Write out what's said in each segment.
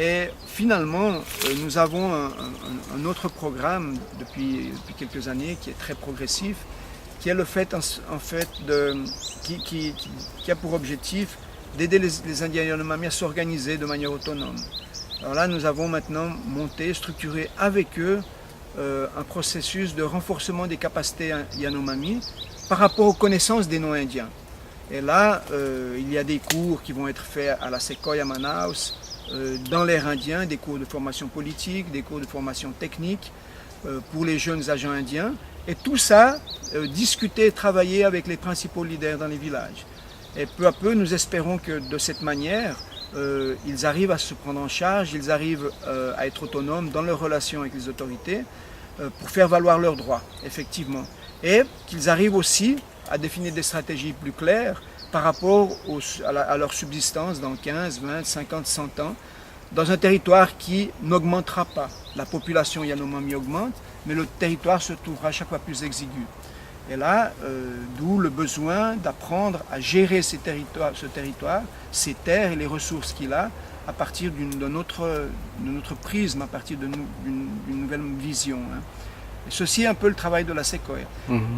Et finalement, nous avons un autre programme depuis quelques années qui est très progressif, qui est le fait, qui a pour objectif d'aider les Indiens Yanomami à s'organiser de manière autonome. Alors là, nous avons maintenant monté, structuré avec eux un processus de renforcement des capacités Yanomami par rapport aux connaissances des non-indiens. Et là, il y a des cours qui vont être faits à la Sequoia Manaus, dans l'ère indien, des cours de formation politique, des cours de formation technique pour les jeunes agents indiens. Et tout ça, discuter et travailler avec les principaux leaders dans les villages. Et peu à peu, nous espérons que de cette manière, ils arrivent à se prendre en charge, ils arrivent à être autonomes dans leurs relations avec les autorités pour faire valoir leurs droits, effectivement. Et qu'ils arrivent aussi à définir des stratégies plus claires par rapport à leur subsistance dans 15, 20, 50, 100 ans, dans un territoire qui n'augmentera pas. La population Yanomami augmente, mais le territoire se trouvera chaque fois plus exigu. Et là, d'où le besoin d'apprendre à gérer ce territoire, ces terres et les ressources qu'il a, à partir de notre prisme, à partir d'une nouvelle vision. Et ceci est un peu le travail de la Sequoia.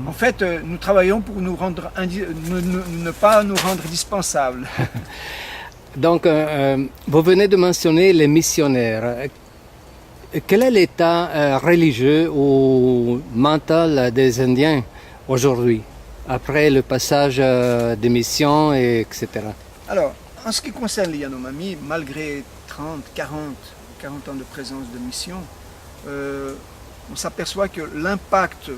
En fait, nous travaillons pour ne pas nous rendre indispensables. Donc, vous venez de mentionner les missionnaires. Quel est l'état religieux ou mental des Indiens aujourd'hui, après le passage des missions, etc. Alors, en ce qui concerne les Yanomami, malgré 30, 40 ans de présence de mission, on s'aperçoit que l'impact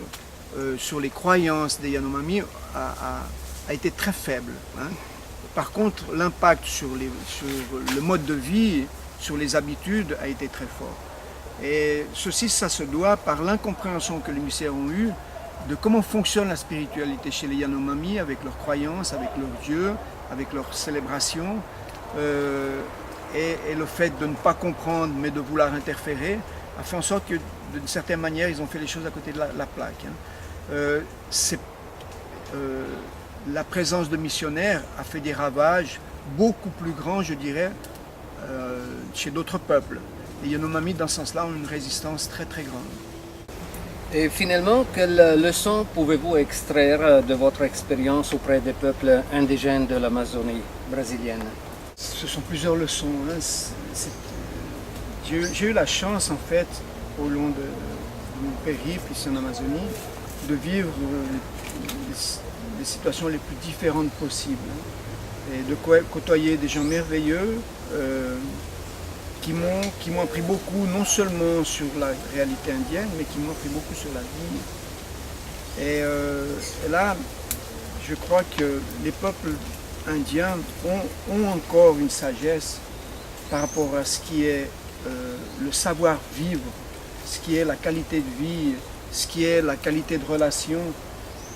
sur les croyances des Yanomami a été très faible. Par contre, l'impact sur le mode de vie, sur les habitudes, a été très fort. Et ceci, ça se doit par l'incompréhension que les missionnaires ont eue de comment fonctionne la spiritualité chez les Yanomami, avec leurs croyances, avec leurs dieux, avec leurs célébrations, et le fait de ne pas comprendre mais de vouloir interférer a fait en sorte que d'une certaine manière ils ont fait les choses à côté de la plaque. La présence de missionnaires a fait des ravages beaucoup plus grands, je dirais, chez d'autres peuples. Les Yanomami, dans ce sens-là, ont une résistance très très grande. Et finalement, quelles leçons pouvez-vous extraire de votre expérience auprès des peuples indigènes de l'Amazonie brésilienne? Ce sont plusieurs leçons. J'ai eu la chance, en fait, au long de mon périple ici en Amazonie, de vivre les situations les plus différentes possibles. Et de côtoyer des gens merveilleux qui m'ont appris beaucoup, non seulement sur la réalité indienne, mais qui m'ont appris beaucoup sur la vie. Et là, je crois que les peuples indiens ont encore une sagesse par rapport à ce qui est le savoir-vivre, ce qui est la qualité de vie, ce qui est la qualité de relation,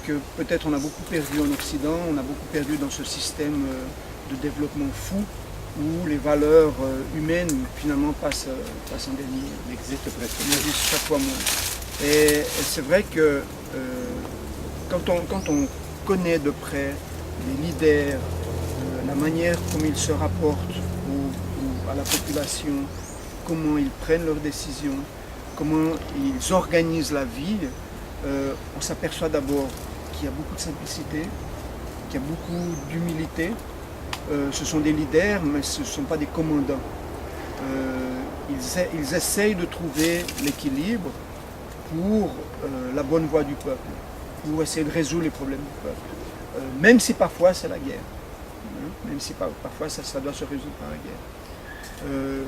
que peut-être on a beaucoup perdu en Occident, on a beaucoup perdu dans ce système de développement fou, où les valeurs humaines finalement passent en dernier. N'existe presque. Il existe chaque fois moins. Et c'est vrai que quand on connaît de près les leaders, la manière comme ils se rapportent à la population, comment ils prennent leurs décisions, comment ils organisent la vie, on s'aperçoit d'abord qu'il y a beaucoup de simplicité, qu'il y a beaucoup d'humilité. Ce sont des leaders, mais ce ne sont pas des commandants. Ils essayent de trouver l'équilibre pour la bonne voie du peuple, pour essayer de résoudre les problèmes du peuple. Même si parfois c'est la guerre. Même si parfois ça doit se résoudre par la guerre.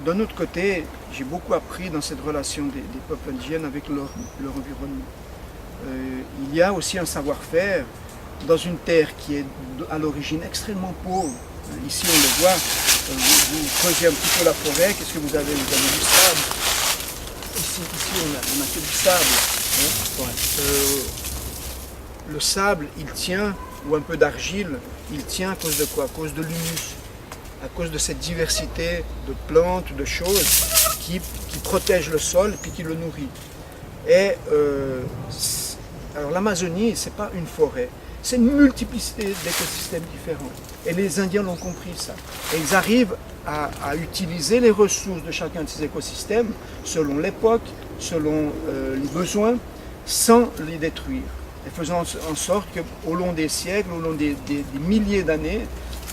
D'un autre côté, j'ai beaucoup appris dans cette relation des peuples indigènes avec leur environnement. Il y a aussi un savoir-faire dans une terre qui est à l'origine extrêmement pauvre. Ici on le voit, vous creusez un petit peu la forêt, qu'est-ce que vous avez? Vous avez du sable. Ici on a que du sable. Le sable, il tient, ou un peu d'argile, il tient à cause de quoi? À cause de l'humus, à cause de cette diversité de plantes, de choses qui protègent le sol et puis qui le nourrit. Et alors l'Amazonie, ce n'est pas une forêt, c'est une multiplicité d'écosystèmes différents. Et les Indiens l'ont compris ça. Et ils arrivent à utiliser les ressources de chacun de ces écosystèmes selon l'époque, selon les besoins, sans les détruire. Et faisant en sorte qu'au long des siècles, au long des milliers d'années,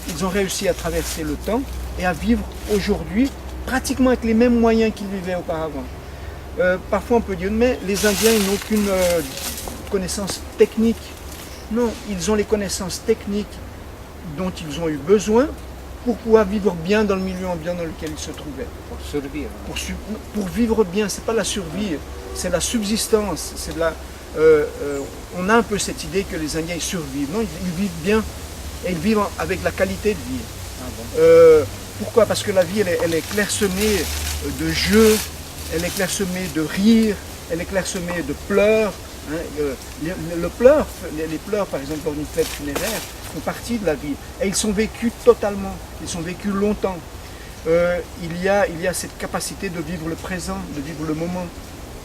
ils ont réussi à traverser le temps et à vivre aujourd'hui pratiquement avec les mêmes moyens qu'ils vivaient auparavant. Parfois on peut dire, mais les Indiens ils n'ont aucune connaissance technique. Non, ils ont les connaissances techniques dont ils ont eu besoin pour pouvoir vivre bien dans le milieu ambiant dans lequel ils se trouvaient. Pour survivre. Pour vivre bien, c'est pas la survie, c'est la subsistance. C'est de la, on a un peu cette idée que les Indiens ils survivent. Non, ils vivent bien et ils vivent avec la qualité de vie. Ah bon. Pourquoi? Parce que la vie elle est clairsemée de jeux, elle est clairsemée de rires, elle est clairsemée de pleurs. Hein, les pleurs par exemple lors d'une fête funéraire font partie de la vie et ils sont vécus totalement, ils sont vécus longtemps. Il y a cette capacité de vivre le présent, de vivre le moment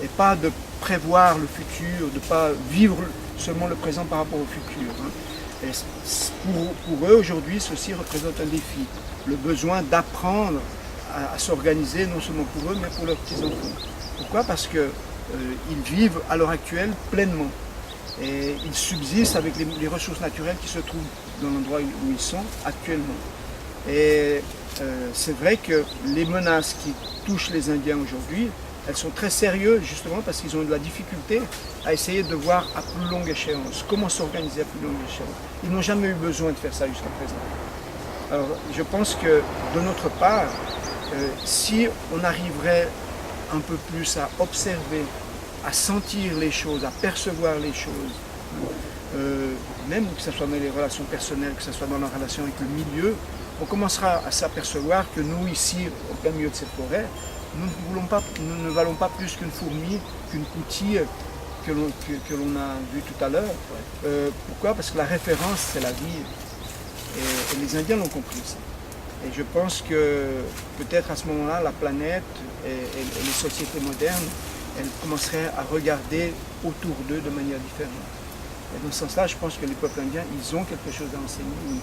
et pas de prévoir le futur, de ne pas vivre seulement le présent par rapport au futur. Hein. Et pour eux aujourd'hui ceci représente un défi, le besoin d'apprendre à s'organiser non seulement pour eux mais pour leurs petits-enfants. Pourquoi? Parce que ils vivent à l'heure actuelle pleinement et ils subsistent avec les ressources naturelles qui se trouvent dans l'endroit où ils sont actuellement. Et c'est vrai que les menaces qui touchent les Indiens aujourd'hui, elles sont très sérieuses justement parce qu'ils ont de la difficulté à essayer de voir à plus longue échéance, comment s'organiser à plus longue échéance. Ils n'ont jamais eu besoin de faire ça jusqu'à présent. Alors je pense que de notre part, si on arriverait un peu plus à observer, à sentir les choses, à percevoir les choses, même que ce soit dans les relations personnelles, que ce soit dans la relation avec le milieu, on commencera à s'apercevoir que nous ici, au plein milieu de cette forêt, nous ne valons pas plus qu'une fourmi, qu'une coutille que l'on a vu tout à l'heure. Pourquoi? Parce que la référence c'est la vie et les Indiens l'ont compris ça. Et je pense que peut-être à ce moment-là, la planète et les sociétés modernes, elles commenceraient à regarder autour d'eux de manière différente. Et dans ce sens-là, je pense que les peuples indiens, ils ont quelque chose à enseigner.